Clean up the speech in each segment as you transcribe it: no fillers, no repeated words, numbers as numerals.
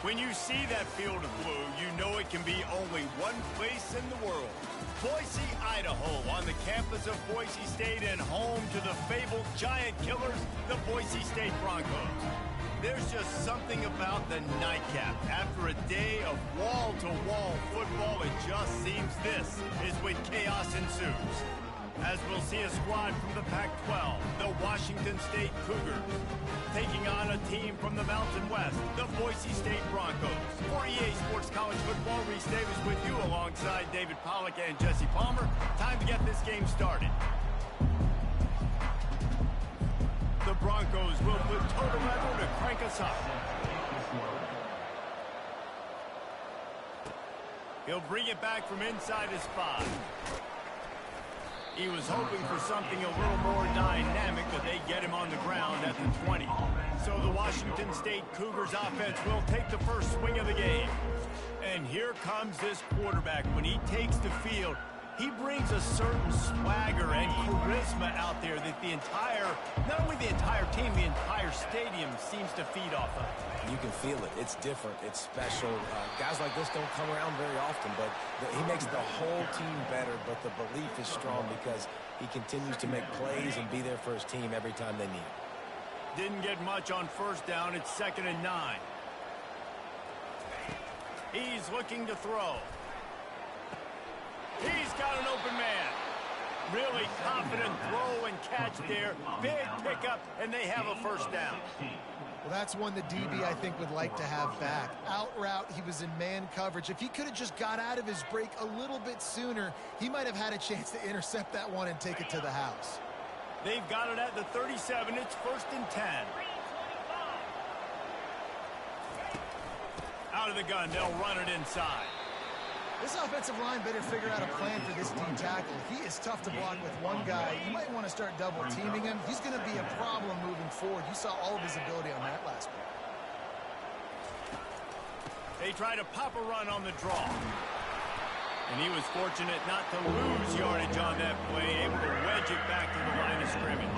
When you see that field of blue, you know it can be only one place in the world. Boise, Idaho, on the campus of Boise State and home to the fabled giant killers, the Boise State Broncos. There's just something about the nightcap. After a day of wall-to-wall football, it just seems this is when chaos ensues. As we'll see a squad from the Pac-12, the Washington State Cougars, taking on a team from the Mountain West, the Boise State Broncos. For EA Sports College Football, Reese Davis with you alongside David Pollack and Jesse Palmer. Time to get this game started. The Broncos will put total level to crank us up. He'll bring it back from inside his 5. He was hoping for something a little more dynamic, but they get him on the ground at the 20. So the Washington State Cougars offense will take the first swing of the game. And here comes this quarterback. When he takes the field, he brings a certain swagger and charisma out there that not only the entire team, the entire stadium seems to feed off of. You can feel it. It's different. It's special. Guys like this don't come around very often, but he makes the whole team better, but the belief is strong because he continues to make plays and be there for his team every time they need it. Didn't get much on first down. It's 2nd and 9. He's looking to throw. He's got an open man. Really confident throw and catch there. Big pickup, and they have a first down. Well, that's one the DB, I think, would like to have back. Out route, he was in man coverage. If he could have just got out of his break a little bit sooner, he might have had a chance to intercept that one and take it to the house. They've got it at the 37. It's 1st and 10. Out of the gun, they'll run it inside. This offensive line better figure out a plan for this D tackle. He is tough to block with one guy. You might want to start double-teaming him. He's going to be a problem moving forward. You saw all of his ability on that last play. They try to pop a run on the draw. And he was fortunate not to lose yardage on that play, able to wedge it back to the line of scrimmage.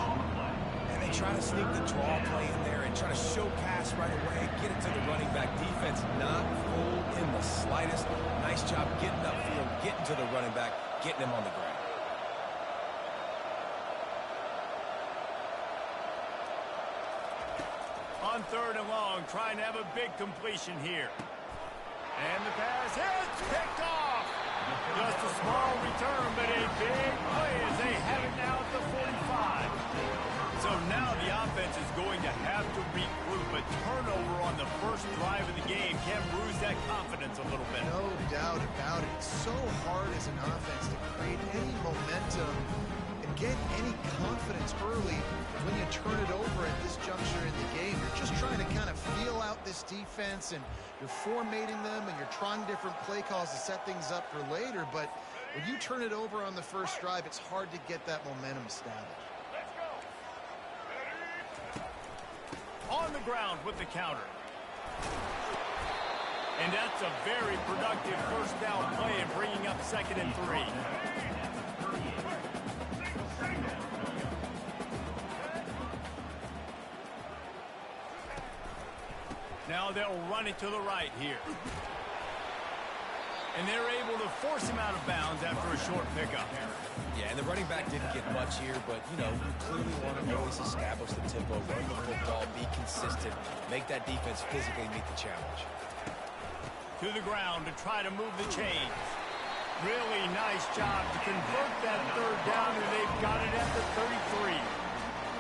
And they try to sneak the draw play in there and try to show pass right away, get it to the running back. Defense not fooled in the slightest. Nice job getting upfield, getting to the running back, getting him on the ground. On 3rd and long, trying to have a big completion here. And the pass hits, picked off. Just a small return, but a big play as they have it now at the 45. So now the offense is going to have to regroup. A turnover on the first drive of the game can bruise that confidence a little bit. No doubt about it. It's so hard as an offense to create any momentum and get any confidence early when you turn it over at this juncture in the game. You're just trying to kind of feel out this defense, and you're formatting them, and you're trying different play calls to set things up for later. But when you turn it over on the first drive, it's hard to get that momentum established. On the ground with the counter. And that's a very productive first down play and bringing up 2nd and 3. Now they'll run it to the right here. And they're able to force him out of bounds after a short pickup. Yeah, and the running back didn't get much here, but, you know, you clearly want to always establish the tempo, run the football, be consistent, make that defense physically meet the challenge. To the ground to try to move the chains. Really nice job to convert that 3rd down, and they've got it at the 33.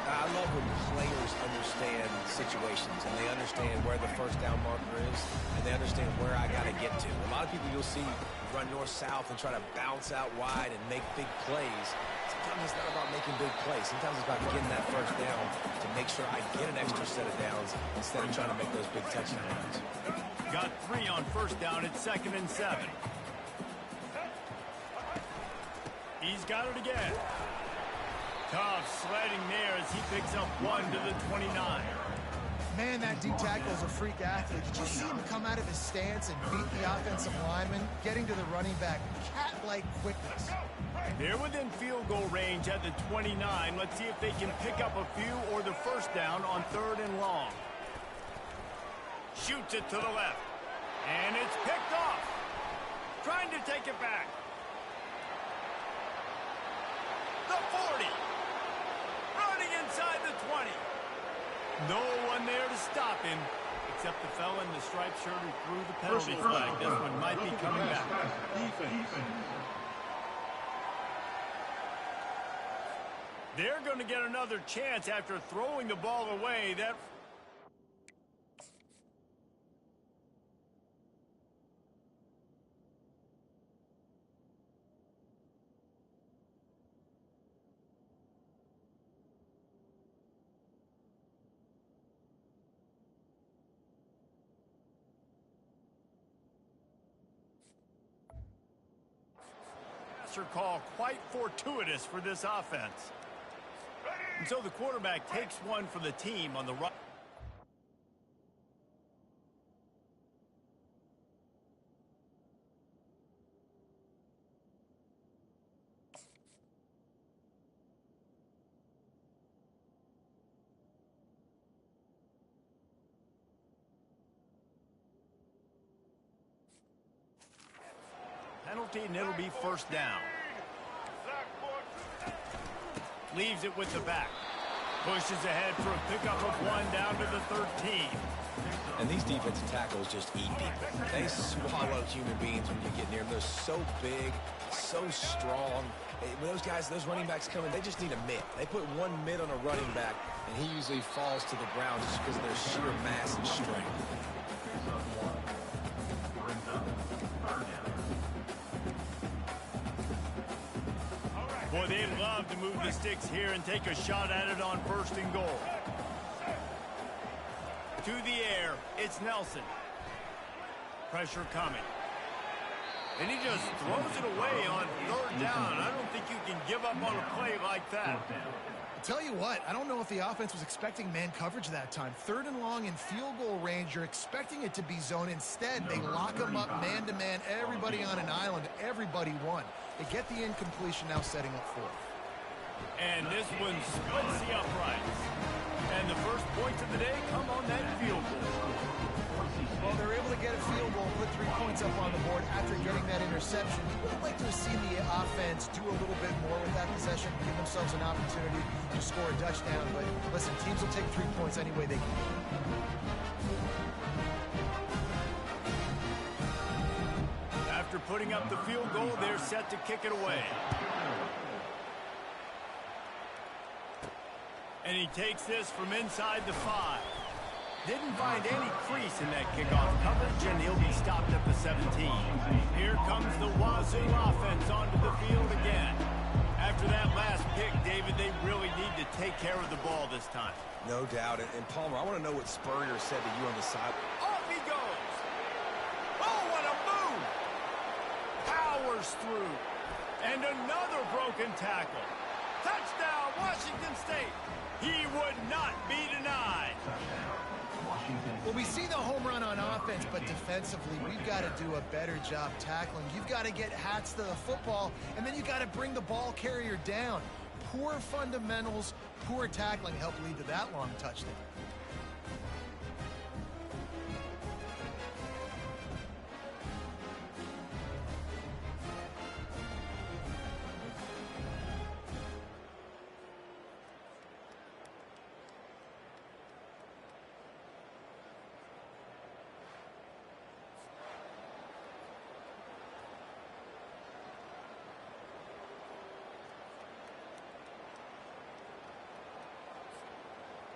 I love when players understand situations and they understand where the first down marker is and they understand where I got to get to. A lot of people you'll see run north-south and try to bounce out wide and make big plays. Sometimes it's not about making big plays. Sometimes it's about getting that first down to make sure I get an extra set of downs instead of trying to make those big touchdown runs. Got 3 on first down at 2nd and 7. He's got it again. Tough sledding there as he picks up 1 to the 29. Man, that D tackle is a freak athlete. Did you see him come out of his stance and beat the offensive lineman, getting to the running back? Cat-like quickness. They're within field goal range at the 29. Let's see if they can pick up a few or the first down on 3rd and long. Shoots it to the left. And it's picked off. Trying to take it back. The 40. Running inside the 20. No one there to stop him, except the fella in the striped shirt who threw the penalty flag. This one might be coming back. They're going to get another chance after throwing the ball away. That call quite fortuitous for this offense. And so the quarterback takes one for the team on the right. Penalty, and it'll be first down. Leaves it with the back. Pushes ahead for a pickup of one down to the 13. And these defensive tackles just eat people. They swallow human beings when you get near them. They're so big, so strong. When those guys, those running backs come in, they just need a mitt. They put one mitt on a running back, and he usually falls to the ground just because of their sheer mass and strength. Boy, they'd love to move the sticks here and take a shot at it on first and goal. To the air, it's Nelson. Pressure coming. And he just throws it away on third down. I don't think you can give up on a play like that. I'll tell you what, I don't know if the offense was expecting man coverage that time. Third and long in field goal range, you're expecting it to be zone. Instead, they lock them up man-to-man, everybody on an island, everybody won. They get the incompletion, now setting up fourth. And this one splits the uprights. And the first points of the day come on that field goal. Well, they're able to get a field goal, put 3 points up on the board after getting that interception. You would have liked to have seen the offense do a little bit more with that possession, give themselves an opportunity to score a touchdown. But listen, teams will take 3 points any way they can. After putting up the field goal, they're set to kick it away. And he takes this from inside the 5. Didn't find any crease in that kickoff coverage, and he'll be stopped at the 17. Here comes the Wazoo offense onto the field again. After that last pick, David, they really need to take care of the ball this time. No doubt. And Palmer, I want to know what Spurrier said to you on the side. Off he goes. Oh, what a move. Powers through. And another broken tackle. Touchdown, Washington State. He would not be denied. Well, we see the home run on offense, but defensively, we've got to do a better job tackling. You've got to get hats to the football, and then you've got to bring the ball carrier down. Poor fundamentals, poor tackling helped lead to that long touchdown.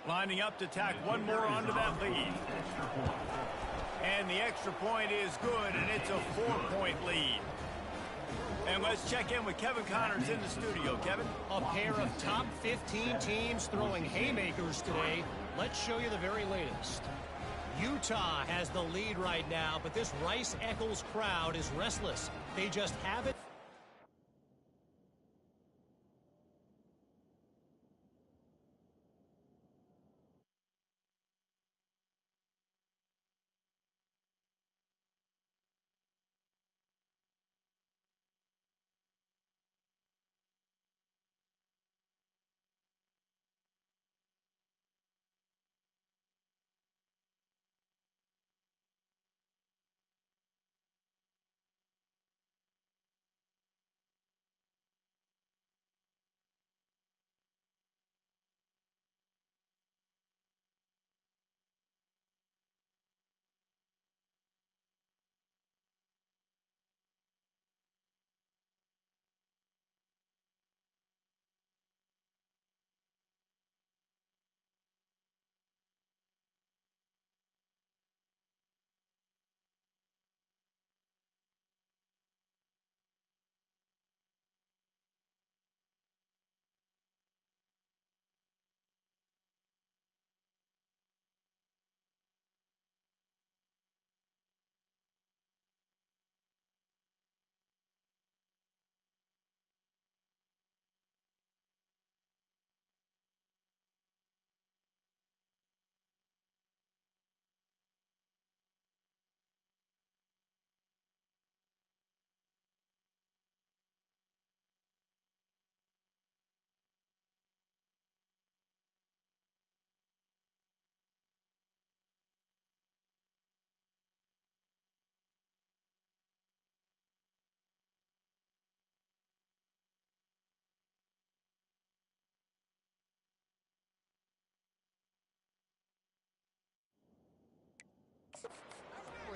Lining up to tack one more onto that lead. And the extra point is good, and it's a 4-point lead. And let's check in with Kevin Connors in the studio. Kevin? A pair of top 15 teams throwing haymakers today. Let's show you the very latest. Utah has the lead right now, but this Rice-Eccles crowd is restless. They just have it.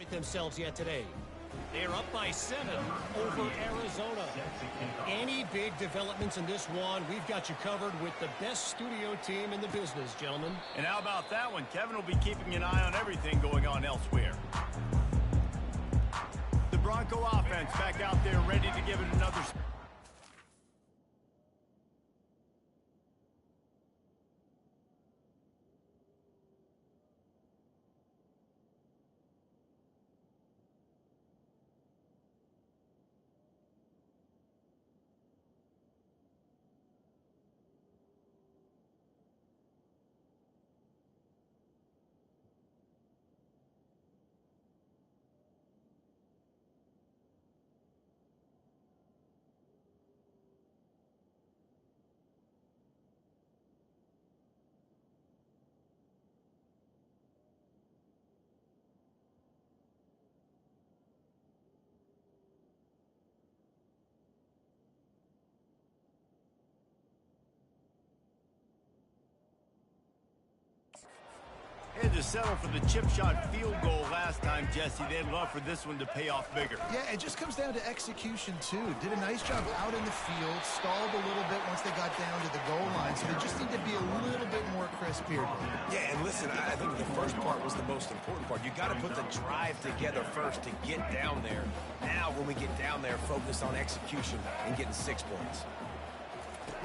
themselves yet today. They're up by 7 over Arizona. Any big developments in this one, we've got you covered with the best studio team in the business, gentlemen. And how about that one? Kevin will be keeping an eye on everything going on elsewhere. The Bronco offense back out there ready to give it another... Had to settle for the chip shot field goal last time, Jesse. They'd love for this one to pay off bigger. Yeah, it just comes down to execution, too. Did a nice job out in the field, stalled a little bit once they got down to the goal line, so they just need to be a little bit more crisp here. Yeah, and listen, I think the first part was the most important part. You got to put the drive together first to get down there. Now, when we get down there, focus on execution and getting 6 points.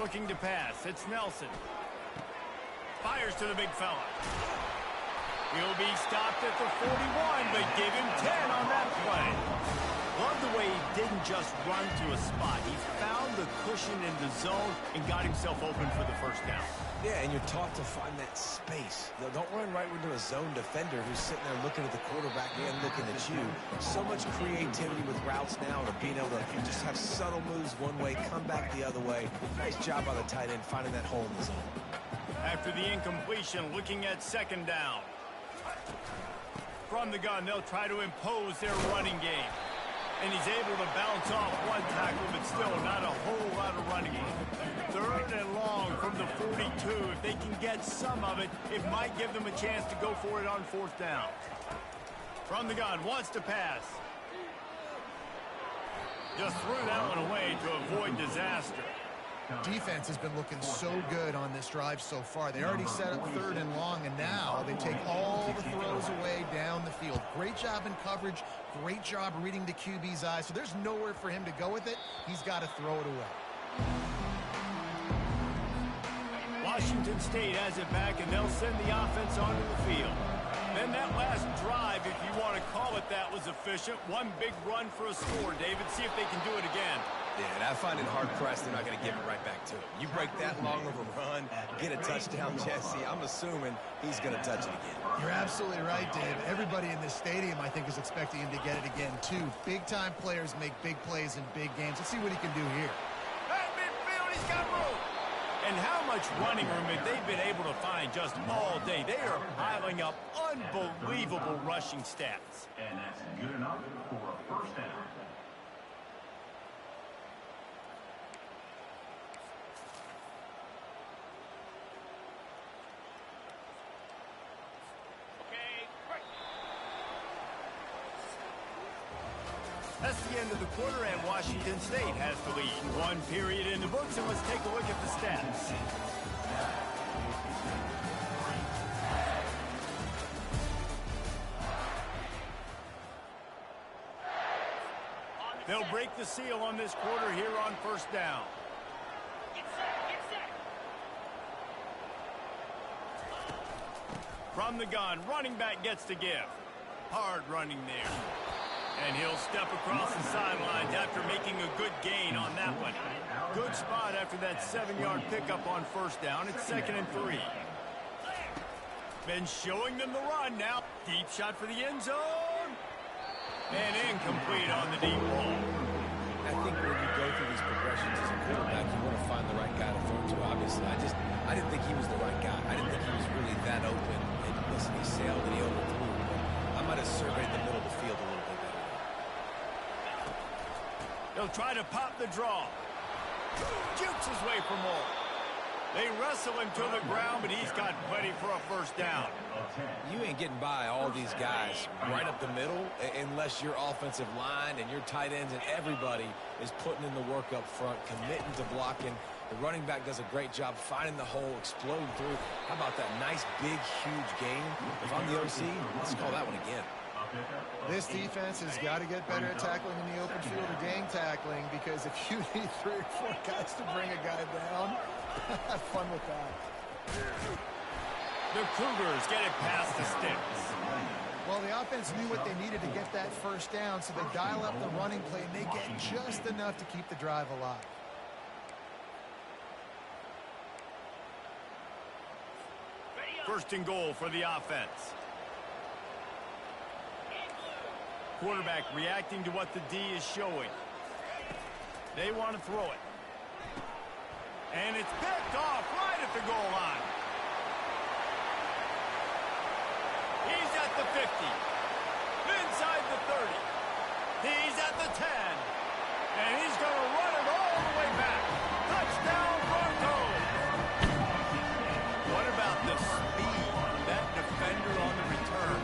Looking to pass. It's Nelson. Fires to the big fella. He'll be stopped at the 41, but give him 10 on that play. Love the way he didn't just run to a spot. He found the cushion in the zone and got himself open for the first down. Yeah, and you're taught to find that space. Don't run right into a zone defender who's sitting there looking at the quarterback and looking at you. So much creativity with routes now to being able to just have subtle moves one way, come back the other way. Nice job by the tight end finding that hole in the zone. After the incompletion, looking at second down. From the gun, they'll try to impose their running game. And he's able to bounce off one tackle, but still not a whole lot of running room. Third and long from the 42. If they can get some of it, it might give them a chance to go for it on fourth down. From the gun, wants to pass. Just threw that one away to avoid disaster. Defense has been looking so good on this drive so far. They already set up third and long, and now they take all the throws away down the field. Great job in coverage, great job reading the QB's eyes. So there's nowhere for him to go with it. He's got to throw it away. Washington State has it back, and they'll send the offense onto the field. Then that last drive, if you want to call it that, was efficient. One big run for a score, David. See if they can do it again. Yeah, and I find it hard-pressed they're not going to give it right back to him. You break that long of a run, get a touchdown, Jesse, I'm assuming he's going to touch it again. You're absolutely right, Dave. Everybody in this stadium, I think, is expecting him to get it again, too. Big-time players make big plays in big games. Let's see what he can do here. Hey, midfield, he's got room. And how much running room have they been able to find just all day? They are piling up unbelievable rushing stats. And that's good enough for a first down. That's the end of the quarter, and Washington State has the lead. One period in the books, and let's take a look at the stats. They'll break the seal on this quarter here on first down. From the gun, running back gets to give. Hard running there. And he'll step across the sidelines after making a good gain on that one. Good spot after that 7-yard pickup on first down. It's 2nd and 3. Been showing them the run now. Deep shot for the end zone. And incomplete on the deep ball. I think when you go through these progressions as a quarterback, you want to find the right guy to throw to, obviously. I didn't think he was the right guy. I didn't think he was really that open. And listen, he sailed and he overthrew. But I might have surveyed the middle of the field a little bit better. They'll try to pop the draw. Jukes his way for more. They wrestle him to the ground, but he's got plenty for a first down. You ain't getting by all these guys right up the middle unless your offensive line and your tight ends and everybody is putting in the work up front, committing to blocking. The running back does a great job finding the hole, exploding through. How about that nice, big, huge game? If I'm the OC, let's call that one again. This defense has got to get better at tackling in the open field or gang tackling, because if you need 3 or 4 guys to bring a guy down, have fun with that. The Cougars get it past the sticks. Well, the offense knew what they needed to get that first down, so they dial up the running play, and they get just enough to keep the drive alive. First and goal for the offense. Quarterback reacting to what the D is showing. They want to throw it. And it's picked off right at the goal line. He's at the 50. Inside the 30. He's at the 10. And he's going to run it all the way back. Touchdown Broncos. What about the speed of that defender on the return?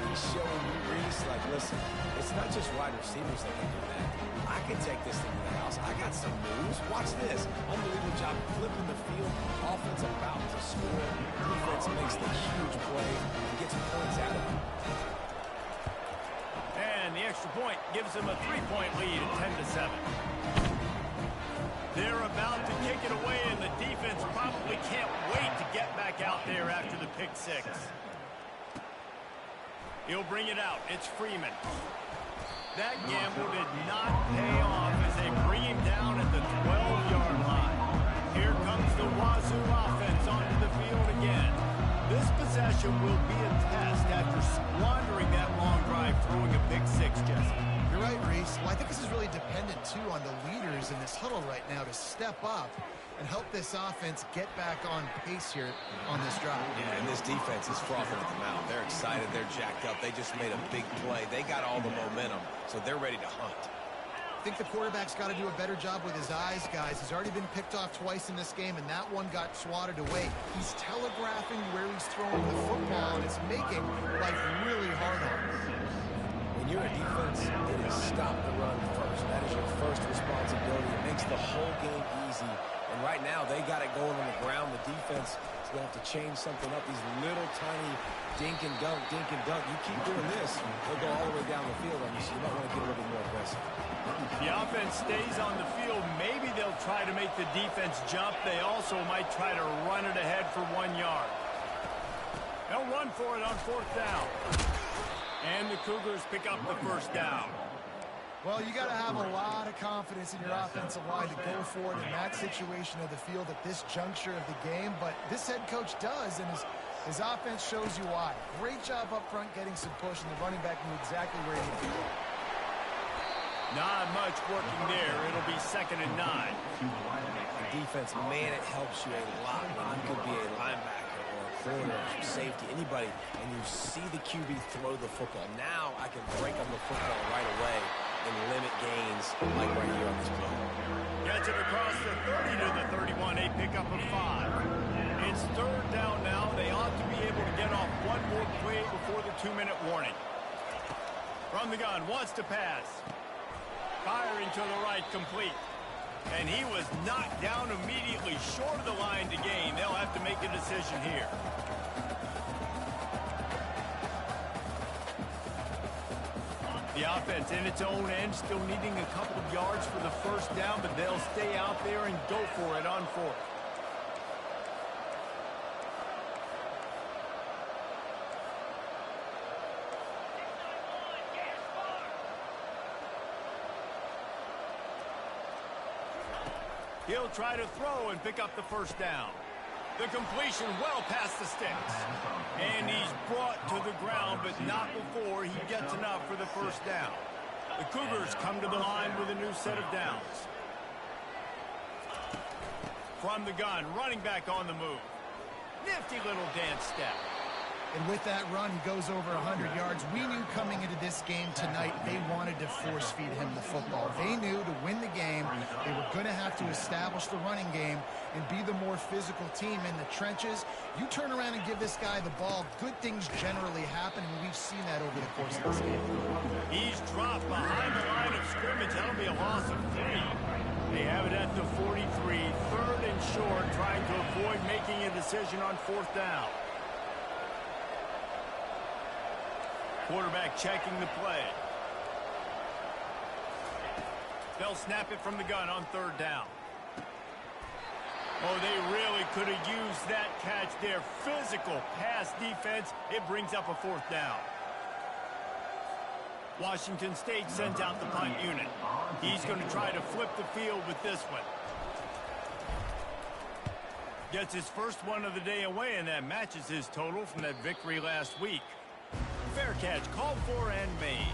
He's showing you, Reese, like, listen, it's not just wide receivers that can do that. I can take this thing to the house. I got some moves. Watch this. Unbelievable job flipping the field. Offense about to score. Defense makes the huge play and gets points out of it. And the extra point gives them a 3-point lead at 10-7. They're about to kick it away, and the defense probably can't wait to get back out there after the pick six. He'll bring it out. It's Freeman. That gamble did not pay off as they bring him down at the 12-yard line. Here comes the Wazoo offense onto the field again. This possession will be a test after squandering that long drive throwing a pick six, Jesse. You're right, Reese. Well, I think this is really dependent, too, on the leaders in this huddle right now to step up and help this offense get back on pace here on this drive. Yeah, and this defense is frothing at the mouth. They're excited. They're jacked up. They just made a big play. They got all the momentum, so they're ready to hunt. I think the quarterback's got to do a better job with his eyes, guys. He's already been picked off twice in this game, and that one got swatted away. He's telegraphing where he's throwing the football, and it's making life really hard on him. When you're a defense, it is stop the run first. That is your first responsibility. It makes the whole game easy. And right now, they got it going on the ground. The defense is going to have to change something up. These little tiny dink and dunk, dink and dunk. You keep doing this, they'll go all the way down the field on you, so you might want to get a little bit more aggressive. The offense stays on the field. Maybe they'll try to make the defense jump. They also might try to run it ahead for 1 yard. They'll run for it on 4th down. And the Cougars pick up the first down. Well, you got to have a lot of confidence in your offensive line to go for it in that situation of the field at this juncture of the game, but this head coach does, and his offense shows you why. Great job up front getting some push, and the running back knew exactly where he needed to go. Not much working there. It'll be 2nd and 9. The defense, man, it helps you a lot when you could be a linebacker or a corner or safety, anybody, and you see the QB throw the football. Now I can break up the football right away and limit gains like right here on this play. Gets it across the 30 to the 31, a pickup of 5. It's 3rd down now. They ought to be able to get off one more play before the 2-minute warning. From the gun, wants to pass. Firing to the right, complete. And he was knocked down immediately short of the line to gain. They'll have to make a decision here. The offense in its own end, still needing a couple of yards for the first down, but they'll stay out there and go for it on 4th. He'll try to throw and pick up the first down. The completion well past the sticks. And he's brought to the ground, but not before he gets enough for the first down. The Cougars come to the line with a new set of downs. From the gun, running back on the move. Nifty little dance step. And with that run, he goes over 100 yards. We knew coming into this game tonight, they wanted to force feed him the football. They knew to win the game, they were going to have to establish the running game and be the more physical team in the trenches. You turn around and give this guy the ball, good things generally happen, and we've seen that over the course of this game. He's dropped behind the line of scrimmage. That'll be a loss of 3. They have it at the 43, 3rd and short, trying to avoid making a decision on 4th down. Quarterback checking the play. They'll snap it from the gun on 3rd down. Oh, they really could have used that catch there. Physical pass defense. It brings up a 4th down. Washington State sends out the punt unit. He's going to try to flip the field with this one. Gets his first one of the day away, and that matches his total from that victory last week. Fair catch called for and made.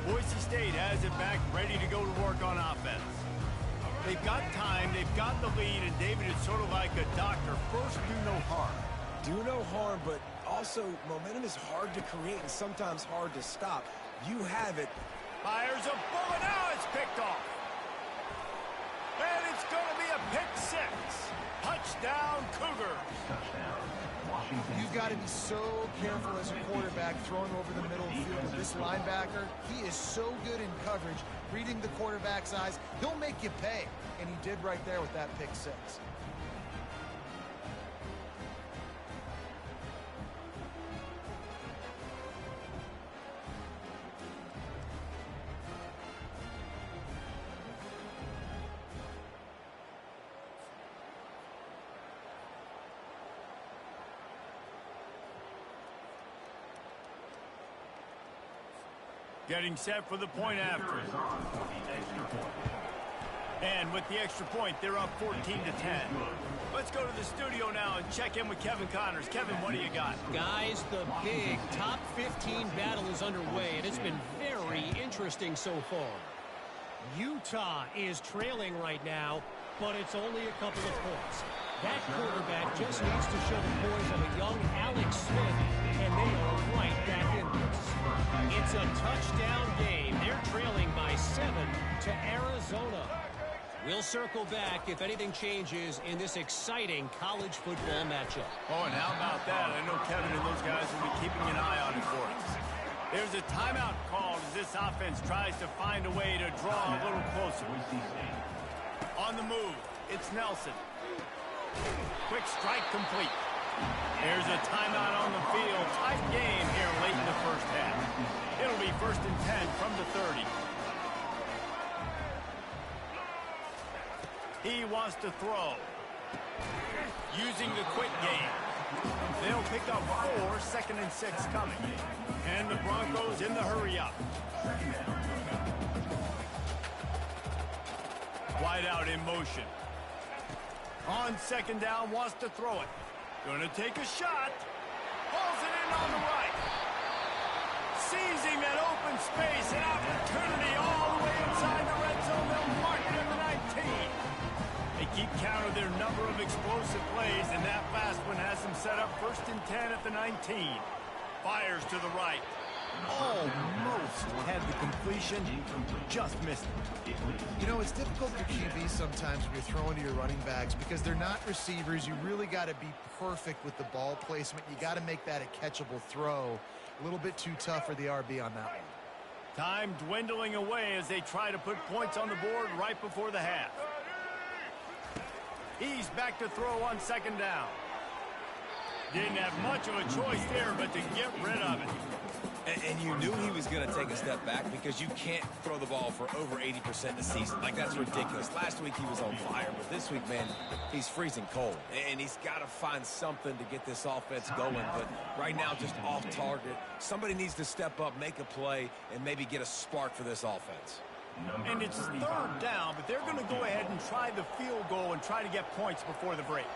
Boise State has it back, ready to go to work on offense. They've got time, they've got the lead, and David, it's sort of like a doctor. First, do no harm. Do no harm, but also momentum is hard to create and sometimes hard to stop. You have it. Fires a bullet. Now it's picked off. And it's going to be a pick 6. Touchdown, Cougars. You've got to be so careful as a quarterback throwing over the middle of the field with this linebacker. He is so good in coverage, reading the quarterback's eyes. He'll make you pay, and he did right there with that pick 6. Getting set for the point after. And with the extra point, they're up 14-10. Let's go to the studio now and check in with Kevin Connors. Kevin, what do you got? Guys, the big top 15 battle is underway, and it's been very interesting so far. Utah is trailing right now, but it's only a couple of points. That quarterback just needs to show the poise of a young Alex Smith, and they are right back in this. It's a touchdown game. They're trailing by 7 to Arizona. We'll circle back if anything changes in this exciting college football matchup. Oh, and how about that? I know Kevin and those guys will be keeping an eye on it for us. There's a timeout called as this offense tries to find a way to draw a little closer. On the move, it's Nelson. Quick strike complete. There's a timeout on the field. Tight game here late in the first half. It'll be 1st and 10 from the 30. He wants to throw. Using the quick game. They'll pick up 4, 2nd and 6 coming. And the Broncos in the hurry up. Wide out in motion. On 2nd down, wants to throw it. Gonna take a shot. Pulls it in on the right. Seizing that open space, an opportunity all the way inside the red zone. They'll mark it at the 19. They keep count of their number of explosive plays, and that last one has them set up 1st and 10 at the 19. Fires to the right. Almost had the completion, just missed it. You know, it's difficult for QB sometimes when you're throwing to your running backs because they're not receivers. You really got to be perfect with the ball placement. You got to make that a catchable throw. A little bit too tough for the RB on that one. Time dwindling away as they try to put points on the board right before the half. He's back to throw on 2nd down. Didn't have much of a choice there, but to get rid of it. And you knew he was going to take a step back because you can't throw the ball for over 80% a season. Like, that's ridiculous. Last week he was on fire, but this week, man, he's freezing cold. And he's got to find something to get this offense going. But right now, just off target. Somebody needs to step up, make a play, and maybe get a spark for this offense. And it's 3rd down, but they're going to go ahead and try the field goal and try to get points before the break.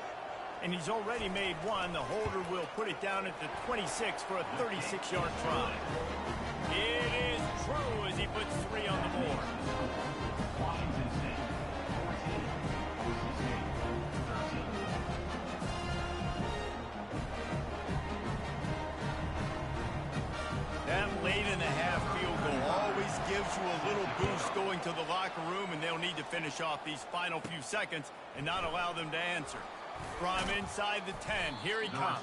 And he's already made one. The holder will put it down at the 26 for a 36-yard try. It is true as he puts 3 on the board. Washington State, 14, Boise State, 13. That late in the half field goal always gives you a little boost going to the locker room, and they'll need to finish off these final few seconds and not allow them to answer. From inside the 10, here he comes.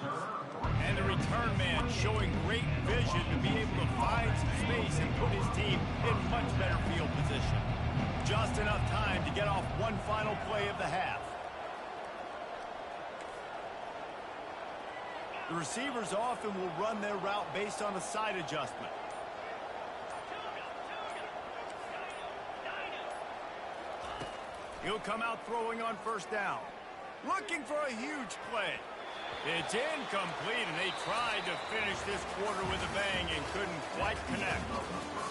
And the return man showing great vision to be able to find some space and put his team in much better field position. Just enough time to get off one final play of the half. The receivers often will run their route based on a side adjustment. He'll come out throwing on first down. Looking for a huge play. It's incomplete, and they tried to finish this quarter with a bang and couldn't quite connect.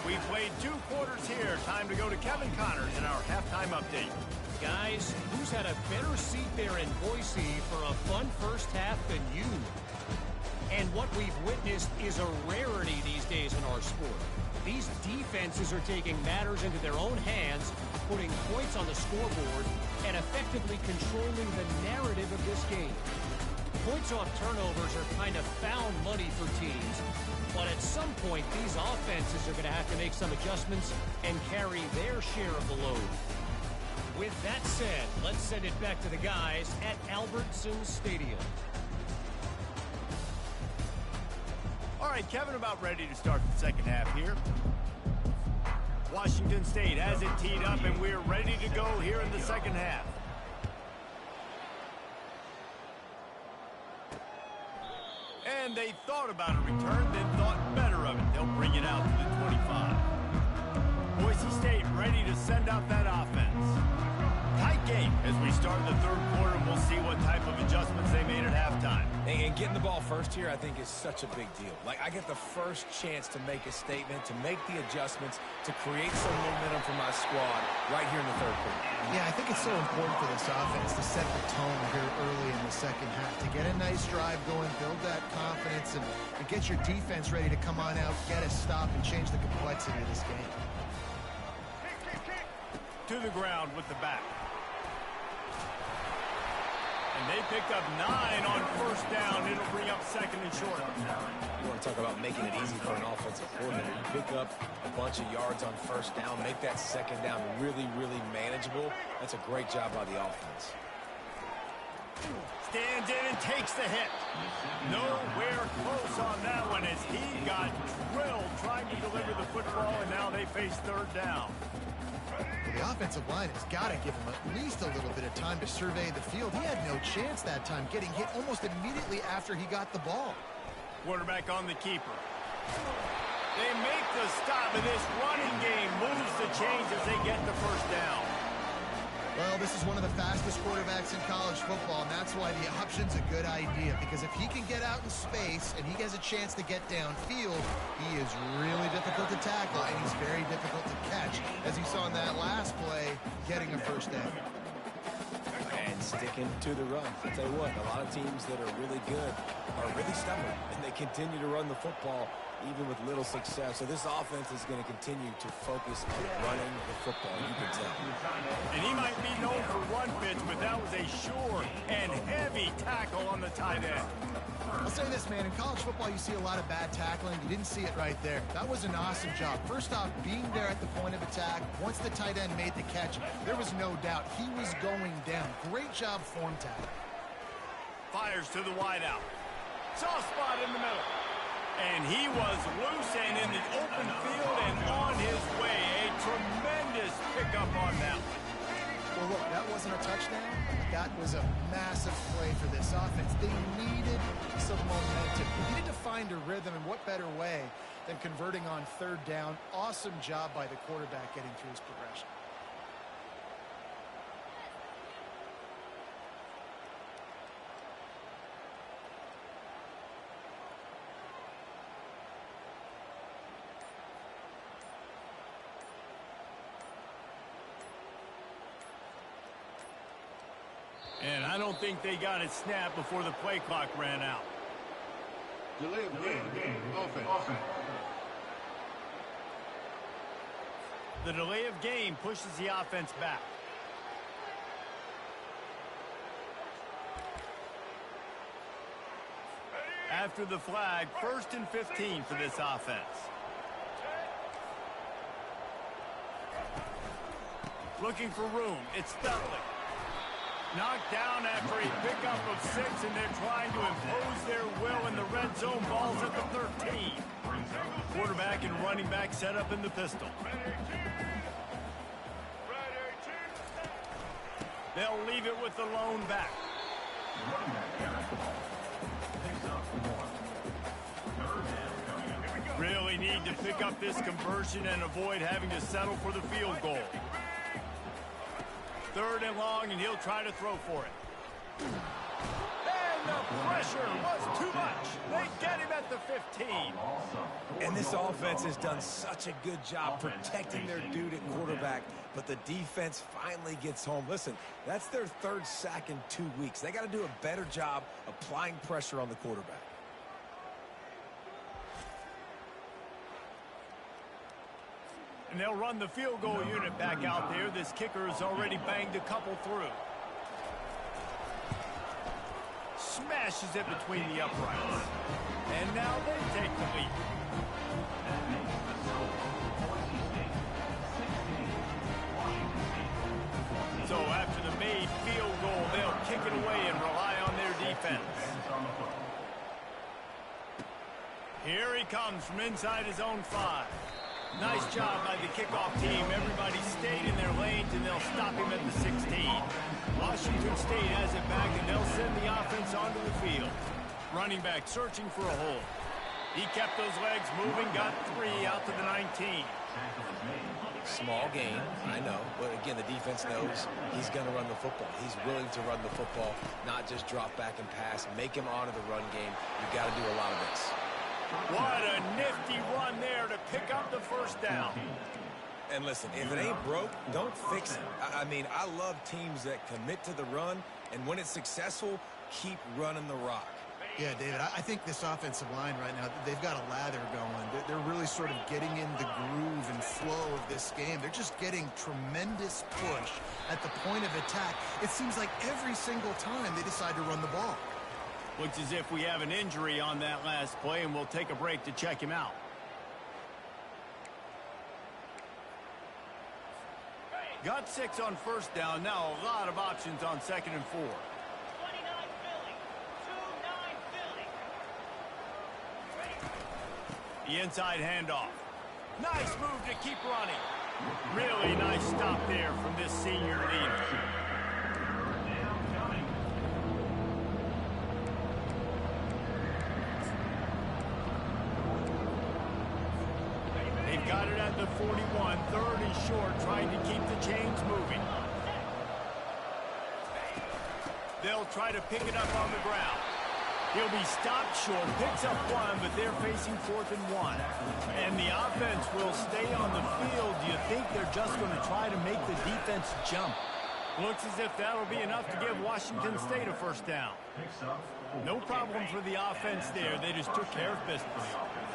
We played 2 quarters here. Time to go to Kevin Connors in our halftime update. Guys, who's had a better seat there in Boise for a fun first half than you? And what we've witnessed is a rarity these days in our sport. These defenses are taking matters into their own hands, putting points on the scoreboard, and effectively controlling the narrative of this game. Points off turnovers are kind of found money for teams, but at some point, these offenses are going to have to make some adjustments and carry their share of the load. With that said, let's send it back to the guys at Albertson Stadium. All right, Kevin, about ready to start the second half here. Washington State has it teed up, and we're ready to go here in the second half. And they thought about a return, then thought better of it. They'll bring it out to the 25. Boise State ready to send out that offense. Tight game as we start the third quarter, and we'll see what type of adjustments they made at halftime. And getting the ball first here, I think, is such a big deal. Like, I get the first chance to make a statement, to make the adjustments, to create some momentum for my squad right here in the third quarter. Yeah, I think it's so important for this offense to set the tone here early in the second half, to get a nice drive going, build that confidence, and get your defense ready to come on out, get a stop, and change the complexity of this game. To the ground with the back. And they picked up 9 on first down. It'll bring up second and short. You want to talk about making it easy for an offensive coordinator. You pick up a bunch of yards on first down, make that second down really, really manageable. That's a great job by the offense. Stands in and takes the hit. Nowhere close on that one as he got drilled trying to deliver the football, and now they face third down. The offensive line has got to give him at least a little bit of time to survey the field. He had no chance that time, getting hit almost immediately after he got the ball. Quarterback on the keeper. They make the stop, and this running game moves the chains as they get the first down. Well, this is one of the fastest quarterbacks in college football, and that's why the option's a good idea, because if he can get out in space and he has a chance to get downfield, he is really difficult to tackle, and he's very difficult to catch, as you saw in that last play, getting a first down. And sticking to the run. I'll tell you what, a lot of teams that are really good are really stubborn, and they continue to run the football even with little success. So this offense is going to continue to focus on running the football, you can tell. And he might be known for run fits, but that was a sure and heavy tackle on the tight end. I'll say this, man, in college football you see a lot of bad tackling. You didn't see it right there. That was an awesome job. First off, being there at the point of attack. Once the tight end made the catch, there was no doubt he was going down. Great job form tackle. Fires to the wideout. Soft spot in the middle. And he was loose and in the open field and on his way. A tremendous pickup on that one. Well, look, that wasn't a touchdown. That was a massive play for this offense. They needed some momentum. They needed to find a rhythm, and what better way than converting on third down. Awesome job by the quarterback getting through his progression. And I don't think they got it snapped before the play clock ran out. Delay of game. Offense. The delay of game pushes the offense back. After the flag, 1st and 15 for this offense. Looking for room. It's Dudley. Knocked down after a pickup of 6, and they're trying to impose their will in the red zone. Ball's at the 13. Quarterback and running back set up in the pistol. They'll leave it with the lone back. Really need to pick up this conversion and avoid having to settle for the field goal. 3rd and long, and he'll try to throw for it. And the pressure was too much. They get him at the 15. And this offense has done such a good job protecting their dude at quarterback, but the defense finally gets home. Listen, that's their 3rd sack in 2 weeks. They got to do a better job applying pressure on the quarterback. And they'll run the field goal unit back out there. This kicker has already banged a couple through. Smashes it between the uprights. And now they take the lead. So after the made field goal, they'll kick it away and rely on their defense. Here he comes from inside his own 5. Nice job by the kickoff team. Everybody stayed in their lanes, and they'll stop him at the 16. Washington State has it back, and they'll send the offense onto the field. Running back searching for a hole. He kept those legs moving, got 3 out to the 19. Small gain, I know, but again, the defense knows he's going to run the football. He's willing to run the football, not just drop back and pass, make him honor the run game. You've got to do a lot of this. What a nifty run there to pick up the 1st down. And listen, if it ain't broke, don't fix it. I mean, I love teams that commit to the run, and when it's successful, keep running the rock. Yeah, David, I think this offensive line right now, they've got a lather going. They're really sort of getting in the groove and flow of this game. They're just getting tremendous push at the point of attack. It seems like every single time they decide to run the ball. Looks as if we have an injury on that last play, and we'll take a break to check him out. Got 6 on 1st down. Now a lot of options on 2nd and 4. 29 Philly. 2-9 Philly. The inside handoff. Nice move to keep running. Really nice stop there from this senior leader. They've got it at the 41. 3rd and short, trying to keep the chains moving. They'll try to pick it up on the ground. He'll be stopped short, picks up 1, but they're facing 4th and 1. And the offense will stay on the field. Do you think they're just going to try to make the defense jump? Looks as if that'll be enough to give Washington State a 1st down. No problem for the offense there. They just took care of business.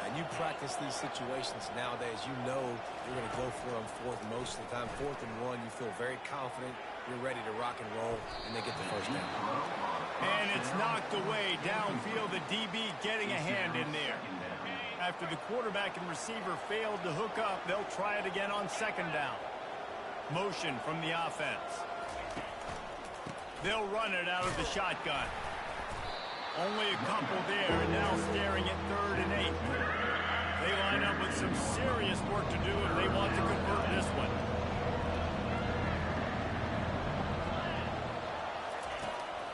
And you practice these situations nowadays, you know you're going to go for it on 4th most of the time. 4th and 1, you feel very confident. You're ready to rock and roll, and they get the 1st down. And it's knocked away downfield. The DB getting a hand in there. After the quarterback and receiver failed to hook up, they'll try it again on 2nd down. Motion from the offense. They'll run it out of the shotgun. Only a couple there, and now staring at 3rd and 8. They line up with some serious work to do if they want to convert this one.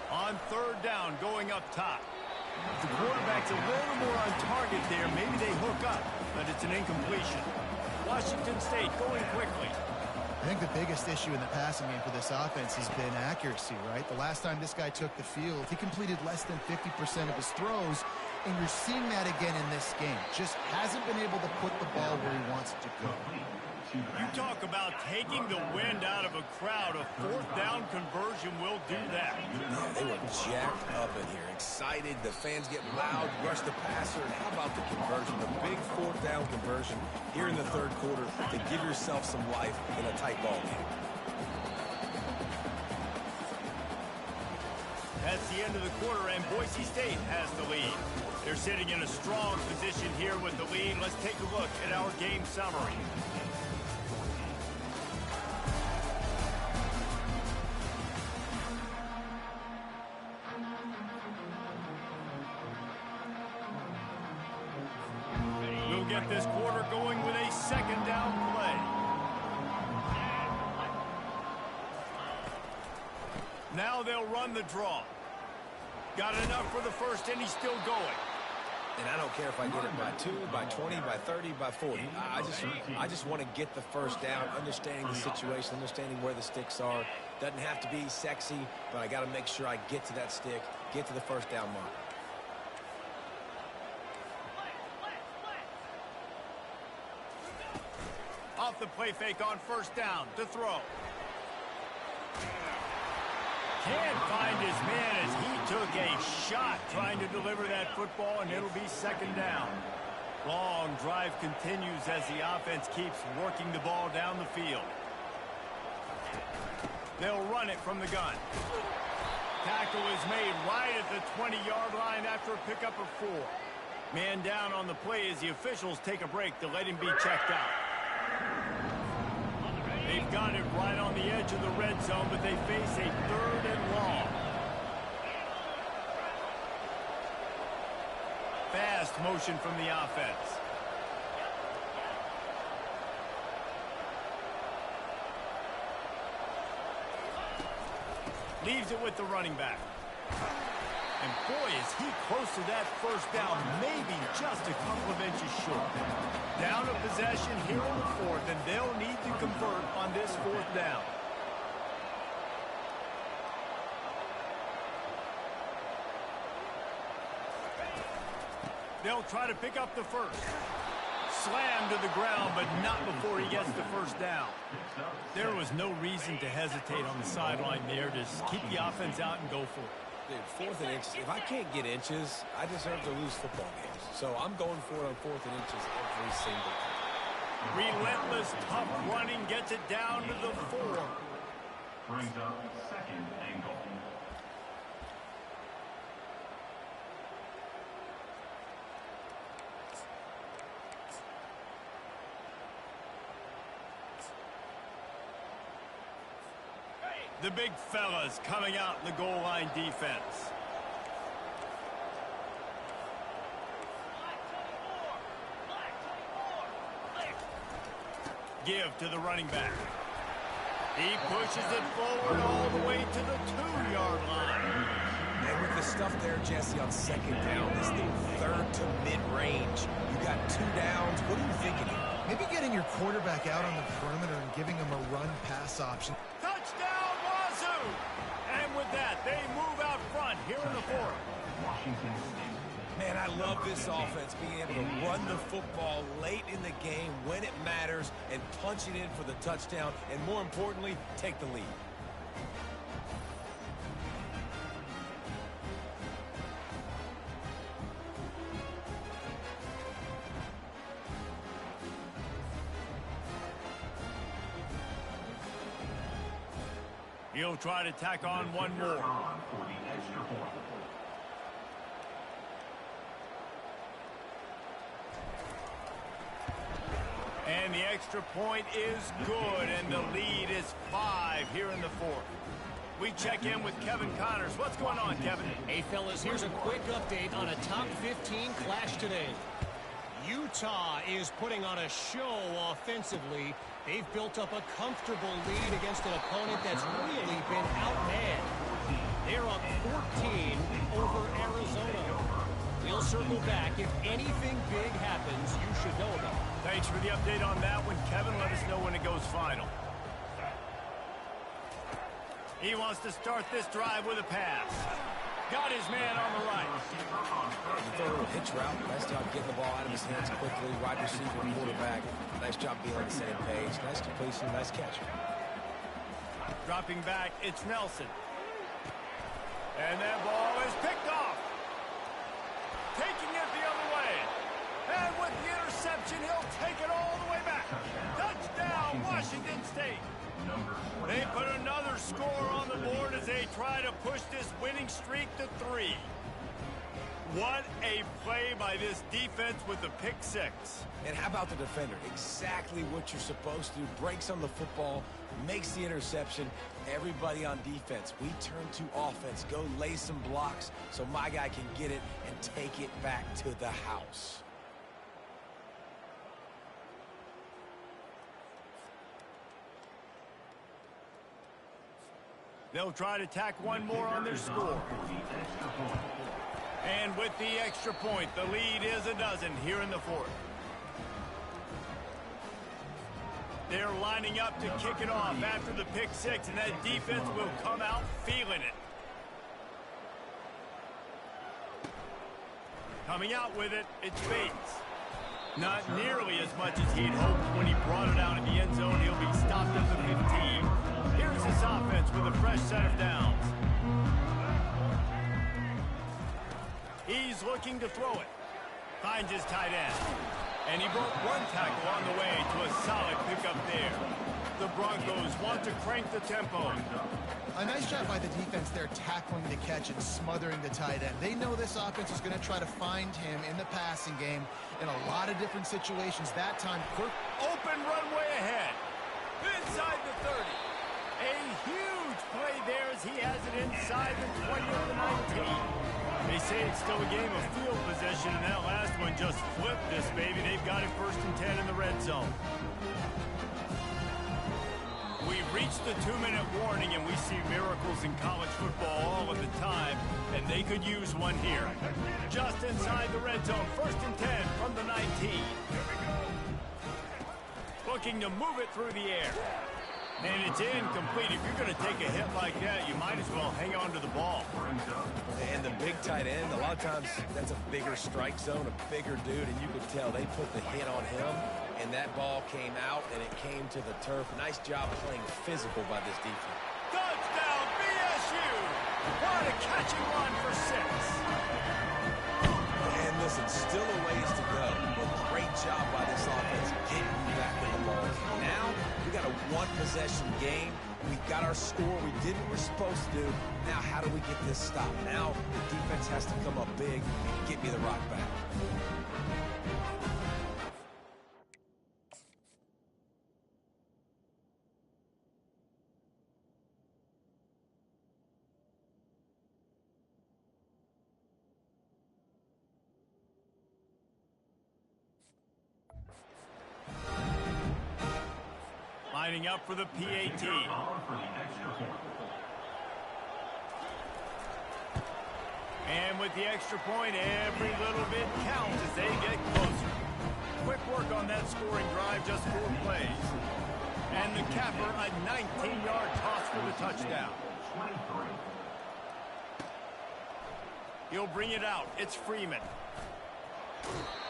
On 3rd down, going up top. The quarterback's a little more on target there. Maybe they hook up, but it's an incompletion. Washington State going quickly. I think the biggest issue in the passing game for this offense has been accuracy, right? The last time this guy took the field, he completed less than 50% of his throws, and you're seeing that again in this game. Just hasn't been able to put the ball where he wants it to go. You talk about taking the wind out of a crowd. A 4th down conversion will do that. Yeah, they were jacked up in here, excited. The fans get loud, rush the passer. And how about the conversion? The big 4th down conversion here in the 3rd quarter to give yourself some life in a tight ball game. That's the end of the quarter, and Boise State has the lead. They're sitting in a strong position here with the lead. Let's take a look at our game summary. We'll get this quarter going with a second down play. Now they'll run the draw. Got enough for the first, and he's still going. And I don't care if I get it by 2, by 20, by 30, by 40. I just want to get the first down, understanding the situation, understanding where the sticks are. Doesn't have to be sexy, but I got to make sure I get to that stick, get to the first down mark. Off the play fake on first down to throw. Can't find his man as he took a shot trying to deliver that football, and it'll be second down. Long drive continues as the offense keeps working the ball down the field. They'll run it from the gun. Tackle is made right at the 20-yard line after a pickup of 4. Man down on the play as the officials take a break to let him be checked out. They've got it right on the edge of the red zone, but they face a 3rd and long. Fast motion from the offense. Leaves it with the running back. And boy, is he close to that first down, maybe just a couple of inches short. Down a possession here on the 4th, and they'll need to convert on this 4th down. They'll try to pick up the first. Slammed to the ground, but not before he gets the first down. There was no reason to hesitate on the sideline there. Just keep the offense out and go for it. Dude, 4th and inches. If I can't get inches, I deserve to lose football games. So I'm going for it on 4th and inches every single time. Relentless, tough running gets it down to the 4. Brings up second and goal. The big fellas coming out in the goal line defense. Give to the running back. He pushes it forward all the way to the 2-yard line. And with the stuff there, Jesse, on second down, this thing 3rd to mid-range. You got 2 downs. What are you thinking here? Maybe getting your quarterback out on the perimeter and giving him a run-pass option. Touchdown, Wazoo! And with that, they move out front here in the 4th. Washington State. Man, I love this offense, being able to run the football late in the game when it matters and punch it in for the touchdown, and more importantly, take the lead. He'll try to tack on one more. On for the extra point. And the extra point is good, and the lead is 5 here in the 4th. We check in with Kevin Connors. What's going on, Kevin? Hey, fellas, here's a quick update on a top 15 clash today. Utah is putting on a show offensively. They've built up a comfortable lead against an opponent that's really been outmanned. They're up 14 over Arizona. We'll circle back. If anything big happens, you should know about it. Thanks for the update on that one, Kevin. Let us know when it goes final. He wants to start this drive with a pass. Got his man on the right. Throw a little hitch route. Nice job getting the ball out of his hands quickly. Wide receiver, quarterback. Nice job being on the same page. Nice completion, nice catch. Dropping back, it's Nelson. And that ball is picked off. Taking it the other way. And with the interception, he'll take it all the way back. Touchdown, Washington State. They put another score on the board as they try to push this winning streak to 3. What a play by this defense with the pick six. And how about the defender? Exactly what you're supposed to do. Breaks on the football, makes the interception. Everybody on defense, we turn to offense. Go lay some blocks so my guy can get it and take it back to the house. They'll try to tack one more on their score. And with the extra point, the lead is a dozen here in the fourth. They're lining up to kick it off after the pick six, and that defense will come out feeling it. Coming out with it, it's Bates. Not nearly as much as he'd hoped when he brought it out in the end zone. He'll be stopped at the 15. Here's this offense with a fresh set of downs. He's looking to throw it. Finds his tight end. And he broke one tackle on the way to a solid pickup there. The Broncos want to crank the tempo. A nice job by the defense there, tackling the catch and smothering the tight end. They know this offense is going to try to find him in the passing game in a lot of different situations. That time, quick. Open runway ahead. Inside the 30. A huge play there as he has it inside the 20 of the 19. They say it's still a game of field possession, and that last one just flipped this baby. They've got it 1st and 10 in the red zone. We've reached the 2-minute warning, and we see miracles in college football all of the time, and they could use one here. Just inside the red zone, 1st and 10 from the 19. Looking to move it through the air. And it's incomplete. If you're going to take a hit like that, you might as well hang on to the ball. And the big tight end, a lot of times that's a bigger strike zone, a bigger dude, and you could tell they put the hit on him, and that ball came out, and it came to the turf. Nice job playing physical by this defense. Touchdown, BSU! What a catching run for 6. And listen, still a ways to go, but great job by this offense getting you back in the ball. Now, we got a one-possession game. We got our score. We did what we're supposed to do. Now, how do we get this stopped? Now, the defense has to come up big and get me the rock back. Lining up for the PAT. And with the extra point, every little bit counts as they get closer. Quick work on that scoring drive, just 4 plays. And the capper, a 19-yard toss for the touchdown. He'll bring it out. It's Freeman.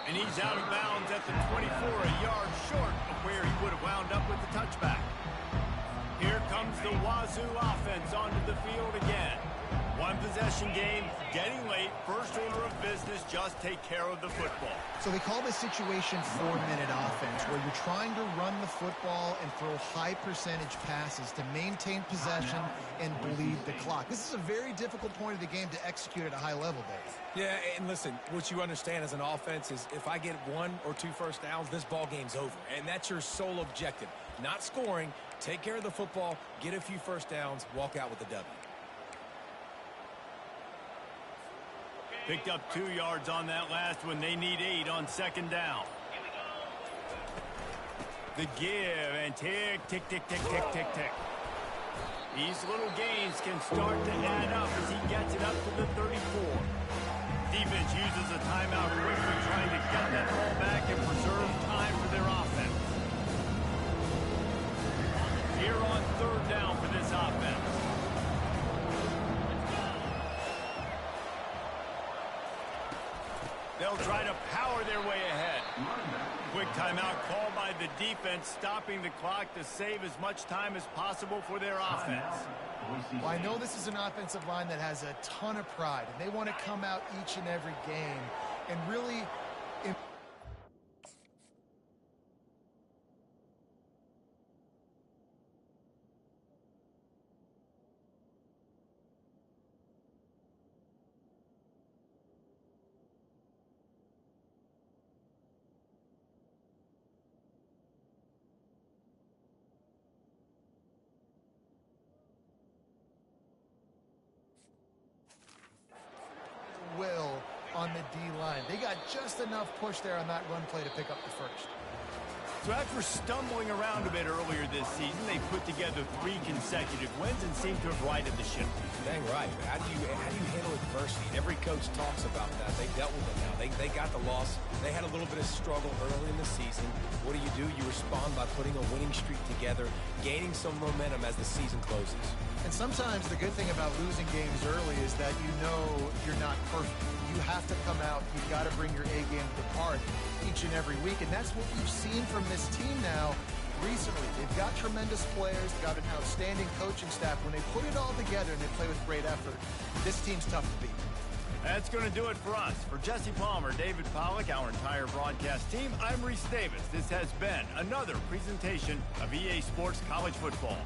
And he's out of bounds at the 24, a yard short of where he would have wound up with the touchback. Here comes the Wazoo offense onto the field again. One possession game, getting late, first order of business, just take care of the football. So they call this situation 4-minute offense, where you're trying to run the football and throw high percentage passes to maintain possession and bleed the clock. This is a very difficult point of the game to execute at a high level, Dave. Yeah, and listen, what you understand as an offense is if I get 1 or 2 first downs, this ball game's over. And that's your sole objective. Not scoring, take care of the football, get a few first downs, walk out with the W. Picked up 2 yards on that last one. They need 8 on 2nd down. The give and tick, tick, tick, tick, tick, tick, tick. These little gains can start to add up as he gets it up to the 34. Defense uses a timeout quickly, trying to get that ball back and preserve time for their offense. Here on 3rd down for this offense. They'll try to power their way ahead. Quick timeout called by the defense, stopping the clock to save as much time as possible for their offense. Well, I know this is an offensive line that has a ton of pride, and they want to come out each and every game and really... got just enough push there on that run play to pick up the first. So after stumbling around a bit earlier this season, they put together 3 consecutive wins and seem to have righted the ship. Dang right. How do you handle adversity? Every coach talks about that. They dealt with it now. They got the loss. They had a little bit of struggle early in the season. What do? You respond by putting a winning streak together, gaining some momentum as the season closes. And sometimes the good thing about losing games early is that you know you're not perfect. You have to come out. You've got to bring your A game to the part each and every week. And that's what we've seen from this team now recently. They've got tremendous players, got an outstanding coaching staff. When they put it all together and they play with great effort, this team's tough to beat. That's going to do it for us. For Jesse Palmer, David Pollack, our entire broadcast team, I'm Reese Davis. This has been another presentation of EA Sports College Football.